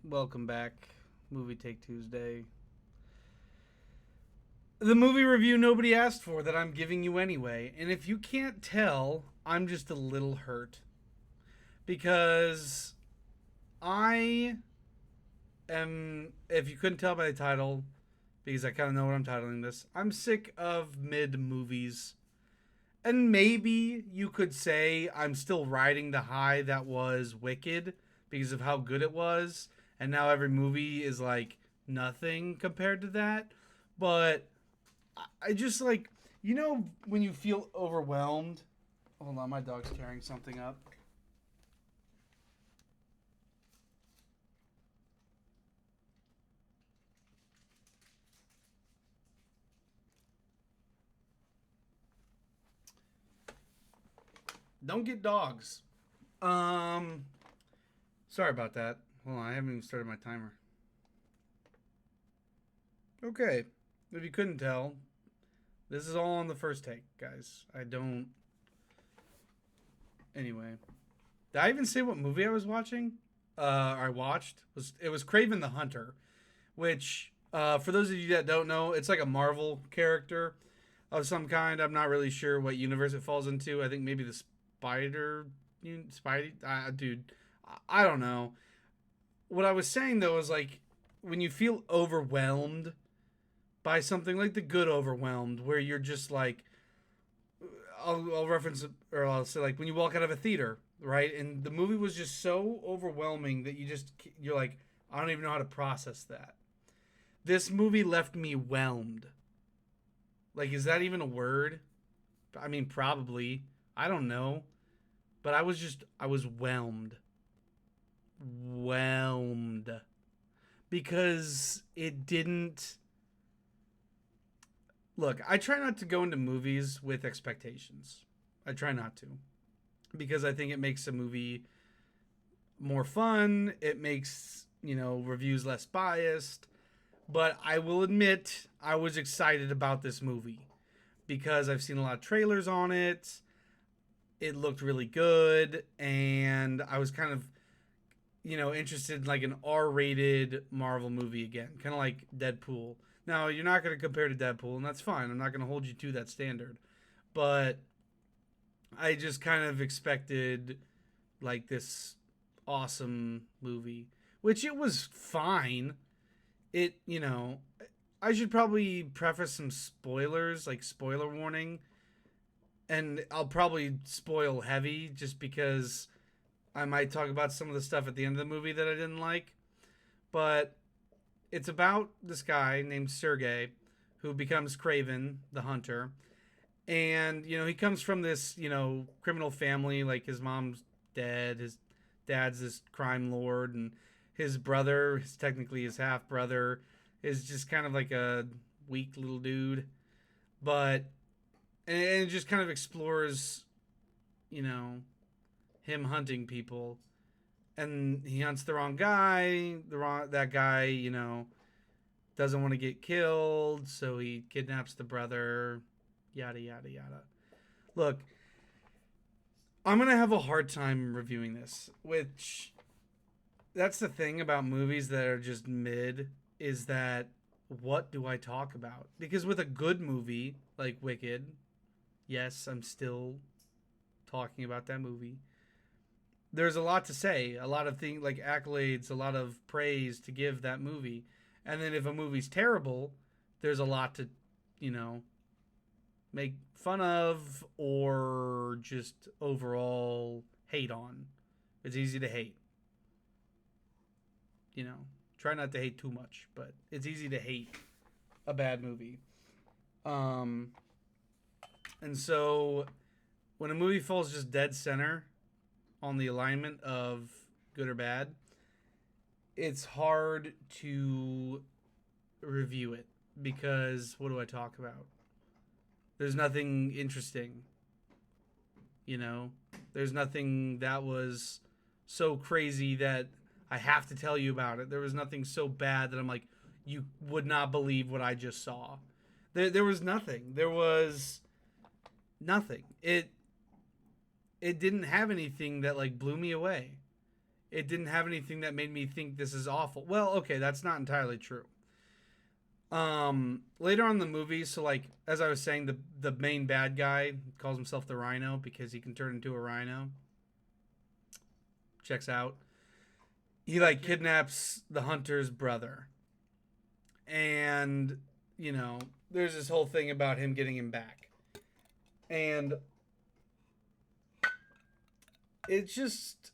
Welcome back. Movie Take Tuesday. The movie review nobody asked for that I'm giving you anyway. And if you can't tell, I'm just a little hurt. Because I am, if you couldn't tell by the title, because I kind of know what I'm titling this, I'm sick of mid movies. And maybe you could say I'm still riding the high that was Wicked because of how good it was. And now every movie is like nothing compared to that. But I just like, when you feel overwhelmed. Hold on, my dog's tearing something up. Don't get dogs. Um, Sorry about that. Hold on, I haven't even started my timer. Okay, if you couldn't tell, this is all on the first take, guys. I don't. Anyway, did I even say what movie I was watching? I watched was Craven the Hunter, which for those of you that don't know, it's like a Marvel character of some kind. I'm not really sure what universe it falls into. I think maybe the Spidey, dude. I don't know. What I was saying though is like when you feel overwhelmed by something, like the good overwhelmed, where you're just like, I'll reference it, or I'll say like when you walk out of a theater, right? And the movie was just so overwhelming that you're like, I don't even know how to process that. This movie left me whelmed. Like, is that even a word? I mean, probably. I don't know. But I was whelmed. Whelmed. Because it didn't. Look, I try not to go into movies with expectations. I try not to. Because I think it makes a movie more fun. It makes, reviews less biased. But I will admit, I was excited about this movie because I've seen a lot of trailers on it. It looked really good, and I was kind of, interested in like an R-rated Marvel movie again, kind of like Deadpool. Now, you're not going to compare to Deadpool, and that's fine. I'm not going to hold you to that standard. But I just kind of expected like this awesome movie, which it was fine. I should probably preface some spoilers, like spoiler warning, and I'll probably spoil heavy just because I might talk about some of the stuff at the end of the movie that I didn't like. But it's about this guy named Sergey who becomes Craven the Hunter. And, he comes from this, criminal family. Like his mom's dead, his dad's this crime lord, and his brother, is technically his half brother, is just kind of like a weak little dude. But and it just kind of explores, you know, him hunting people, and he hunts the wrong guy. That guy, doesn't want to get killed, so he kidnaps the brother. Yada yada yada. Look, I'm gonna have a hard time reviewing this, which that's the thing about movies that are just mid is that what do I talk about? Because with a good movie like Wicked, yes, I'm still talking about that movie. There's a lot to say, a lot of things like accolades, a lot of praise to give that movie. And then if a movie's terrible, there's a lot to, you know, make fun of or just overall hate on. It's easy to hate, you know. Try not to hate too much, but it's easy to hate a bad movie. Um and so when a movie falls just dead center on the alignment of good or bad, it's hard to review it because what do I talk about? There's nothing interesting, you know? There's nothing that was so crazy that I have to tell you about it. There was nothing so bad that I'm like, you would not believe what I just saw. There was nothing. There was nothing. It didn't have anything that like blew me away. it didn't have anything that made me think this is awful. Well, okay, that's not entirely true. Later on in the movie, so like as I was saying, the main bad guy calls himself the Rhino because he can turn into a rhino. Checks out. He like kidnaps the hunter's brother. And, you know, there's this whole thing about him getting him back. And it's just,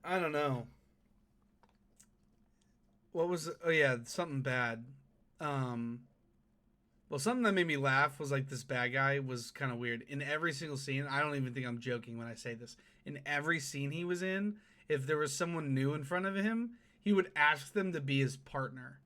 I don't know. What was, oh yeah, something bad. Well, something that made me laugh was like this bad guy was kind of weird. In every single scene, I don't even think I'm joking when I say this. In every scene he was in, if there was someone new in front of him, he would ask them to be his partner.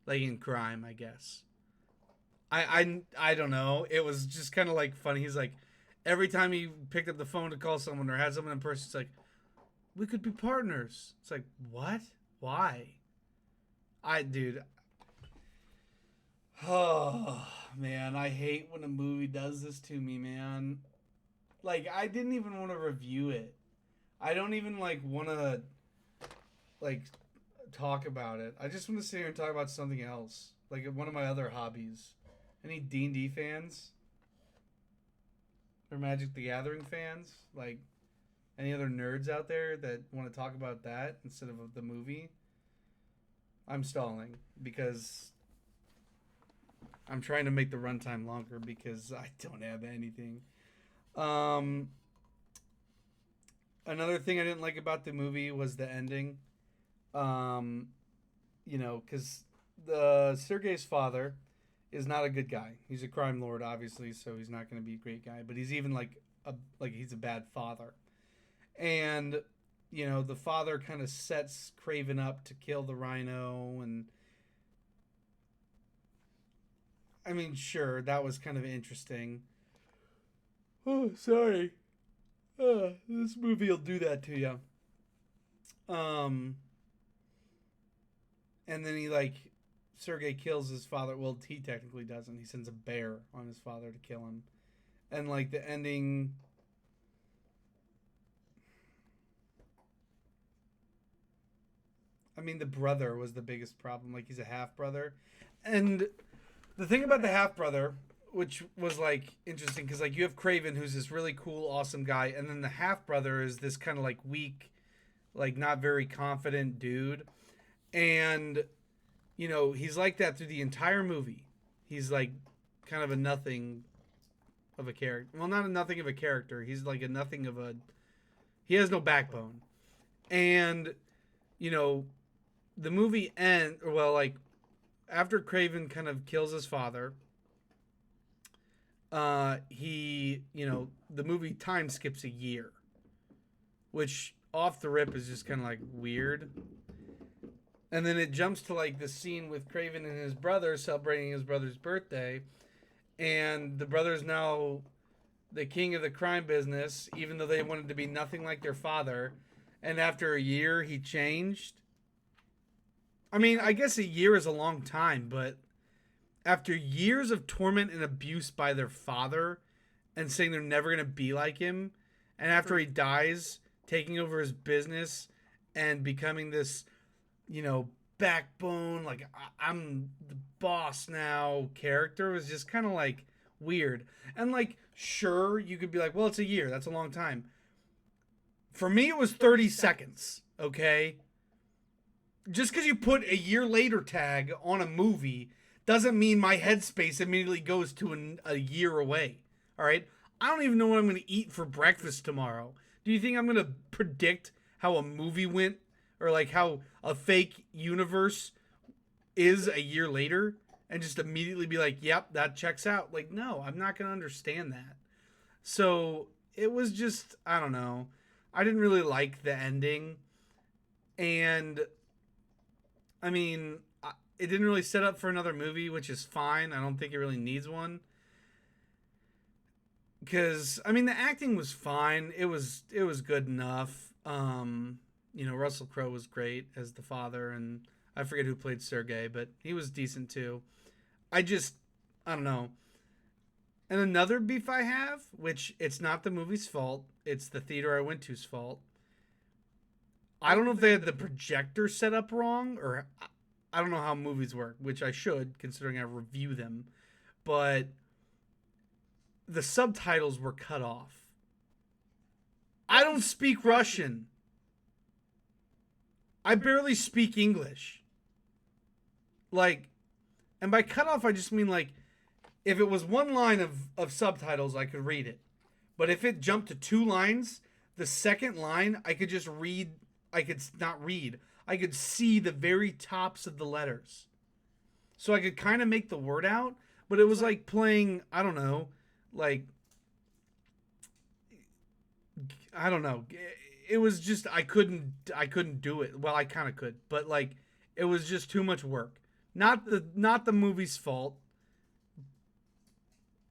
Like in crime, I guess. I don't know. It was just kind of like funny. He's like, every time he picked up the phone to call someone or had someone in person, it's like, we could be partners. It's like, what? Why? Dude. Oh, man. I hate when a movie does this to me, man. Like, I didn't even want to review it. I don't even, like, want to, like, talk about it. I just want to sit here and talk about something else. Like, one of my other hobbies. Any D&D fans? Or Magic the Gathering fans? Like, any other nerds out there that want to talk about that instead of the movie? I'm stalling because I'm trying to make the runtime longer because I don't have anything. Another thing I didn't like about the movie was the ending. You know, because the Sergei's father is not a good guy. He's a crime lord, obviously, so he's not going to be a great guy. But he's even he's a bad father, and you know the father kind of sets Craven up to kill the Rhino, and I mean, sure, that was kind of interesting. Oh, sorry. This movie will do that to you. And then he Sergei kills his father. Well, he technically doesn't. He sends a bear on his father to kill him. And like the ending, I mean, the brother was the biggest problem. Like he's a half brother, and the thing about the half brother, which was like interesting, because like you have Craven, who's this really cool, awesome guy, and then the half brother is this kind of like weak, like not very confident dude, and you know he's like that through the entire movie. He's like kind of a nothing of a character. Well, not a nothing of a character. He's like a nothing of a. He has no backbone, and you know, the movie ends. Well, like after Craven kind of kills his father, the movie time skips a year, which off the rip is just kind of like weird. And then it jumps to like the scene with Craven and his brother celebrating his brother's birthday, and the brother's now the king of the crime business, even though they wanted to be nothing like their father. And after a year, he changed. I mean, I guess a year is a long time, but after years of torment and abuse by their father and saying they're never going to be like him, and after he dies, taking over his business and becoming this, you know, backbone, like I'm the boss now character was just kind of like weird. And like, sure, you could be like, well, it's a year. That's a long time. For me, it was 30 seconds, okay? Just because you put a year later tag on a movie doesn't mean my headspace immediately goes to a year away, all right? I don't even know what I'm going to eat for breakfast tomorrow. Do you think I'm going to predict how a movie went or like how a fake universe is a year later and just immediately be like, yep, that checks out? Like, no, I'm not going to understand that. So it was just, I don't know. I didn't really like the ending. And I mean, it didn't really set up for another movie, which is fine. I don't think it really needs one. Because I mean, the acting was fine. It was good enough. You know, Russell Crowe was great as the father, and I forget who played Sergei, but he was decent too. I don't know. And another beef I have, which it's not the movie's fault, it's the theater I went to's fault. I don't know if they had the projector set up wrong, or I don't know how movies work, which I should, considering I review them. But the subtitles were cut off. I don't speak Russian. I barely speak English. Like, and by cut off, I just mean like, if it was one line of subtitles, I could read it. But if it jumped to two lines, the second line, I could just read. I could not read. I could see the very tops of the letters. So I could kind of make the word out, but it was like playing, I don't know, like, I don't know. It was just I couldn't do it. Well, I kind of could, but like it was just too much work. Not the movie's fault,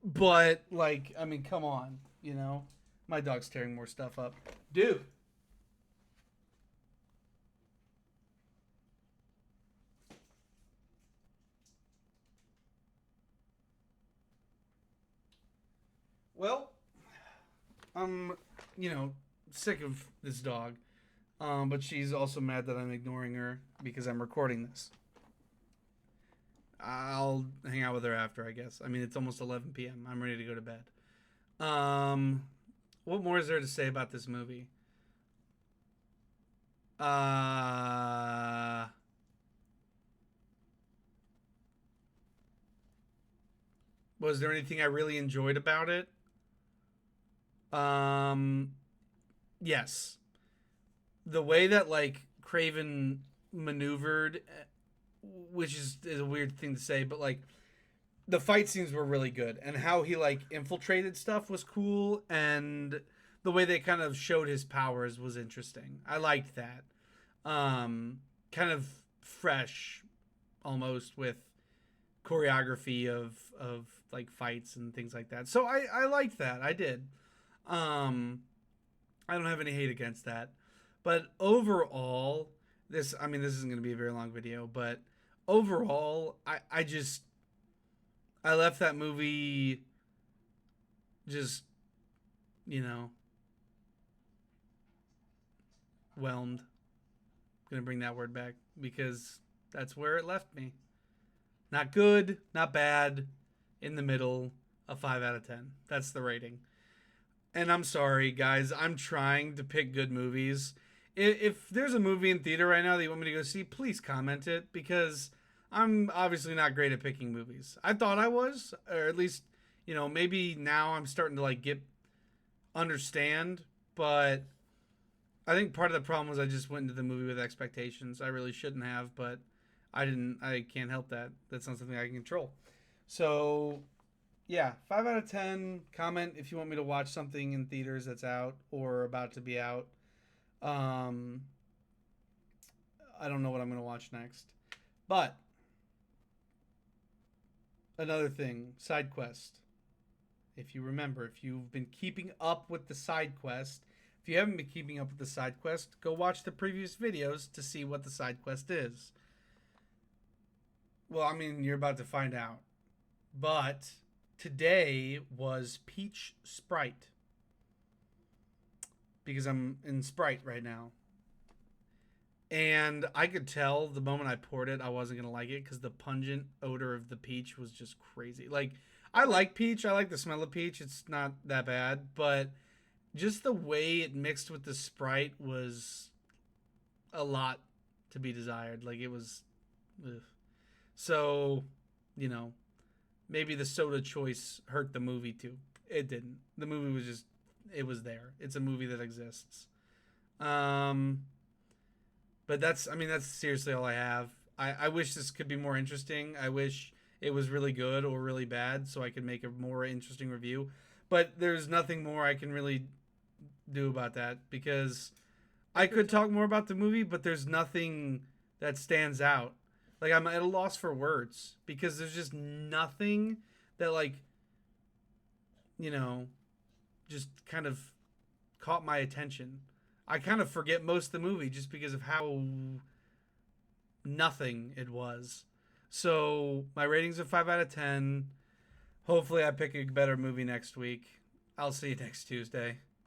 but like I mean, come on, you know. My dog's tearing more stuff up. Dude. Well, I'm, you know, sick of this dog. But she's also mad that I'm ignoring her because I'm recording this. I'll hang out with her after, I guess. I mean, it's almost 11 p.m. I'm ready to go to bed. Um, what more is there to say about this movie? Uh, was there anything I really enjoyed about it? Um, yes. The way that like Craven maneuvered, which is a weird thing to say, but like the fight scenes were really good, and how he like infiltrated stuff was cool, and the way they kind of showed his powers was interesting. I liked that. Kind of fresh, almost with choreography of like fights and things like that. So I liked that. I did. Um, I don't have any hate against that. But overall, this I mean this isn't going to be a very long video, but overall, I just I left that movie just, you know, whelmed. Going to bring that word back because that's where it left me. Not good, not bad, in the middle, a 5 out of 10. That's the rating. And I'm sorry, guys. I'm trying to pick good movies. If there's a movie in theater right now that you want me to go see, please comment it because I'm obviously not great at picking movies. I thought I was, or at least, you know, maybe now I'm starting to like get understand, but I think part of the problem was I just went into the movie with expectations. I really shouldn't have, but I didn't. I can't help that. That's not something I can control. So yeah, 5 out of 10. Comment if you want me to watch something in theaters that's out or about to be out. Um, I don't know what I'm gonna watch next, but another thing, side quest. If you remember, if you've been keeping up with the side quest, if you haven't been keeping up with the side quest, go watch the previous videos to see what the side quest is. Well, I mean, you're about to find out. But today was Peach Sprite because I'm in Sprite right now. And I could tell the moment I poured it, I wasn't going to like it because the pungent odor of the peach was just crazy. Like, I like peach. I like the smell of peach. It's not that bad. But just the way it mixed with the Sprite was a lot to be desired. Like, it was. Ugh. So, you know, maybe the soda choice hurt the movie too. It didn't. The movie was just, it was there. It's a movie that exists. But that's, I mean, that's seriously all I have. I wish this could be more interesting. I wish it was really good or really bad so I could make a more interesting review. But there's nothing more I can really do about that because I could talk more about the movie, but there's nothing that stands out. Like, I'm at a loss for words because there's just nothing that, like, you know, just kind of caught my attention. I kind of forget most of the movie just because of how nothing it was. So my ratings are 5 out of 10. Hopefully I pick a better movie next week. I'll see you next Tuesday.